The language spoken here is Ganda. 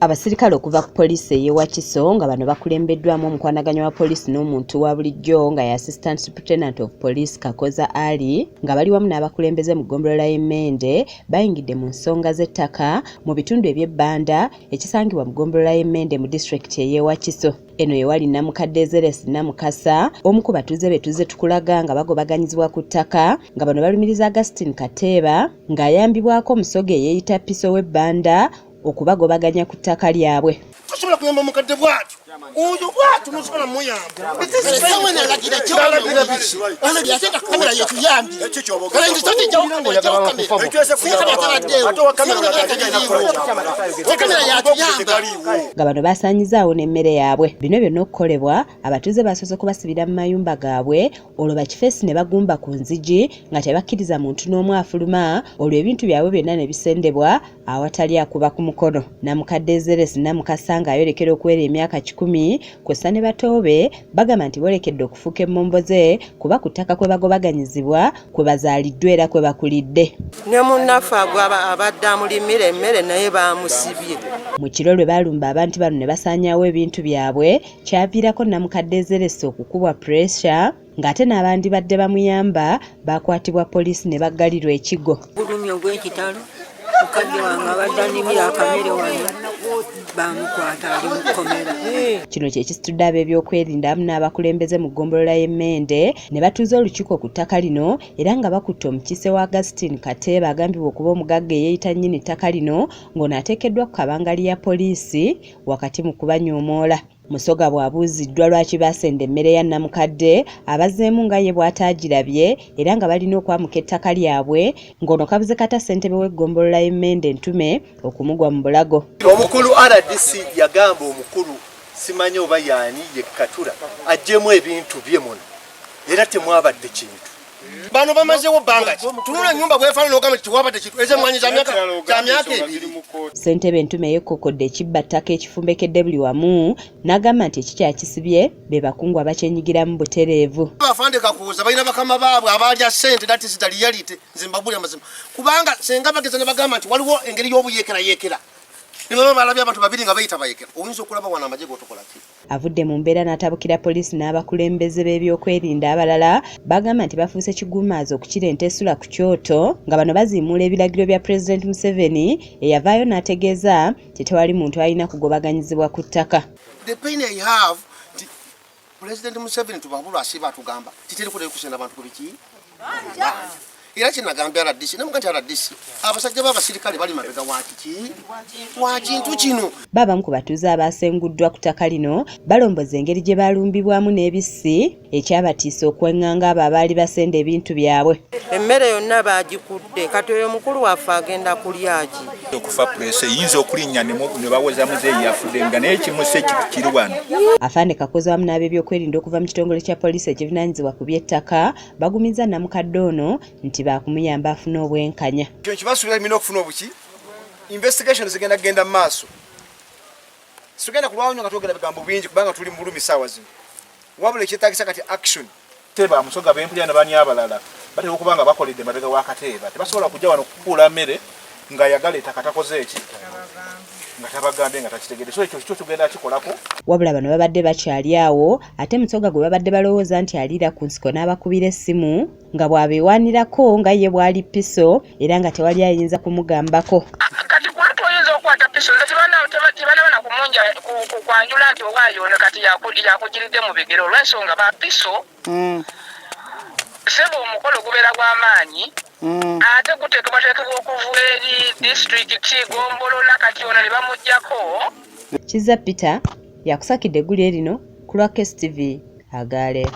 Abasirikale okuva ku poliisi ey'ewa Piso nga bano bakulembeddwamu omukwanaganya wa poliisi n'omuntu wa bulijjo nga ye Assistant Superintendent of Police Kakoza Ali nga bali wamu n'abakulembeze mu ggombolola y'Emmende bayingidde mu nsonga z'ettaka mu bitundu eby'ebbanda ekisangibwa mu ggombolola y'Emmende mu disitulikiti ey'ewa Piso. Eno yewali Namukadde Zeresi Namukasa omu ku batuuze betuze tukulaga nga bagobaganyizibwa ku ttaka nga bano balumiriza Augustine Kateeba ng'ayambibwako omusoga eyeeyita Piso w'ebbanda okubagobaganya ku ttaka lyabwe. Tusobola kuyamba mukadde bwatu oyo bwatu musobola muyamba kamera yetu yambi nga bano basaanyizaawo n'emmere yaabwe. Bino byonna okukolebwa abatuuze basoose kubasibira mu mayumba gaabwe olwo bakifeesi ne bagumba ku nzigi nga tebakkiriza muntu n'omu afuluma olwo ebintu byabwe byonna ne bisendebwa awatali akuba ku mukono. Namukadde Zeresi Namukasa ng'ayolekera okuwera emyaka 10 kw'ossa ne batoobe bagamba nti bolekedde okufuuka emmomboze kuba ku ttaka kwe bagobaganyizibwa kwe bazaaliddwa era kwe bakulidde. Ne munnaffe abadde amulimira emmere naye bamusibye. Mu kiro lwe baalumba abantu bano ne basaanyaawo ebintu byabwe kyaviirako Namukadde Zeresi okukubwa pressure ng'ate n'abandi badde bamuyamba bakwatibwa poliisi ne baggalirwa ekigo. Bulumi obw'ekitalo mukadde wange abadde animira akamere wano bamukwata ali mu kkomera. Kino kye kisitudde ab'ebyokwerinda amu n'abakulembeze mu ggombolola y'Emmende ne batuuza olukiiko ku ttaka lino era nga bakutte omukiise wa Augustine Kateeba agambibwa okuba omugagga eyeeyita nnyini ttaka lino ng'ono ateekeddwa ku kabangali ya poliisi wakati mu kubanyoomoola. Musoga bw'abuuziddwa lwaki basenda emmere ya Namukadde abazzeemu nga ye bw'ataagirabye era nga balina okwamuka ettaka lyabwe ng'ono kabuze kata ssentebe w'eggombolola y'Emmende Ntume okumugwa mu bulago. Omukulu RDC yagamba omukulu simanyi oba yaani ye Katula aggyemu ebintu bye muno era temwabadde kintu. Bano bamazeewo bbanga tunula ennyumba bwefaana n'ogamba nti tewabadde kintu ez'emmwanyi za myaka ebiri. Ssentebe Ntume yeekokkodde ekibbattaka ekifumbekedde buli wamu n'agamba nti ekikyakisibye be bakungu abakyenyigiramu butereevu. Abafande kakuuza balina bakama baabwe abalya ssente that is the reality nze mbabuli amazima kubanga senga bageza ne bagamba nti waliwo engeri y'obuyeekerayeekera ne baba balabye abantu babiri nga bayita bayekera oyinza okulaba wana amagye g'otokola ki. Avudde mu mbeera n'atabukira poliisi n'abakulembeze b'ebyokwerinda abalala bagamba nti bafuuse kigumazi okukira ente esula ku kyoto nga bano baziimuula ebiragiro bya Pulezidenti Museveni eyavaayo n'ategeeza nti tewali muntu alina kugobaganyizibwa ku ttaka. The pain I have Pulezidenti Museveni tubabulwa asiba atugamba titeri kuleyo kusenda abantu ku biki era kinagambya RDC namuga nti RDC abasajja b'abasirikale bali mabega wa kintu kino. Babamu ku batuuze abaasenguddwa ku ttaka lino balomboza engeri gye balumbibwamu n'ebissi ekyabatiisa okweŋŋanga abo abaali basenda ebintu byabwe. Emmere yonna baagikudde kati oyo mukulu waffe agenda kulyaki. Okufa pulesi eyinza okulinnya ne baweza muzeeyi yafudde nga naye kimuse kiri wano. Afande Kakoza wamu n'ab'ebyokwerinda okuva mu kitongole kya poliisi ekivunaanyizibwa ku by'ettaka bagumizza Namukadde ono nti baakumuyamba afune obwenkanya. Kyo kibasuubira emina okufuna obuki investigation zigenda kugenda mu maaso. Sigenda kulwawo nnyo nga twogera bigambo bingi kubanga tuli mu bulumi ssaawa zino wabula ekyetaagisa kati action. Teeba Musoga b'empulya ne bani abalala batera okuba nga bakoledde mabega wa Kateeba tebasobola kujja wano kukuula mmere nga yagala ettaka takoze eki nga tabagambe nga takitegedde so ekyo tugenda kikolako. Wabula bano babadde bakyali awo ate Musoga gwe babadde balowooza nti aliira ku nsiko n'abakubira essimu nga bw'abeewaanirako nga ye bwali Piso era nga tewali ayinza kumugambako. Kati kwatu oyinza okukwata Piso tebanabana kumunja kwanjula nti owaayono kati yakugiridde mu bigero olw'ensonga ba Piso sebo omukolo gubeera gw'amaanyi ate guteekebwateekebwa okuva eri disitulikiti Gombolola kati ono ne bamuggyako. Kizza Peter yakusakidde eggulu erino ku lwa KSTV Agaale.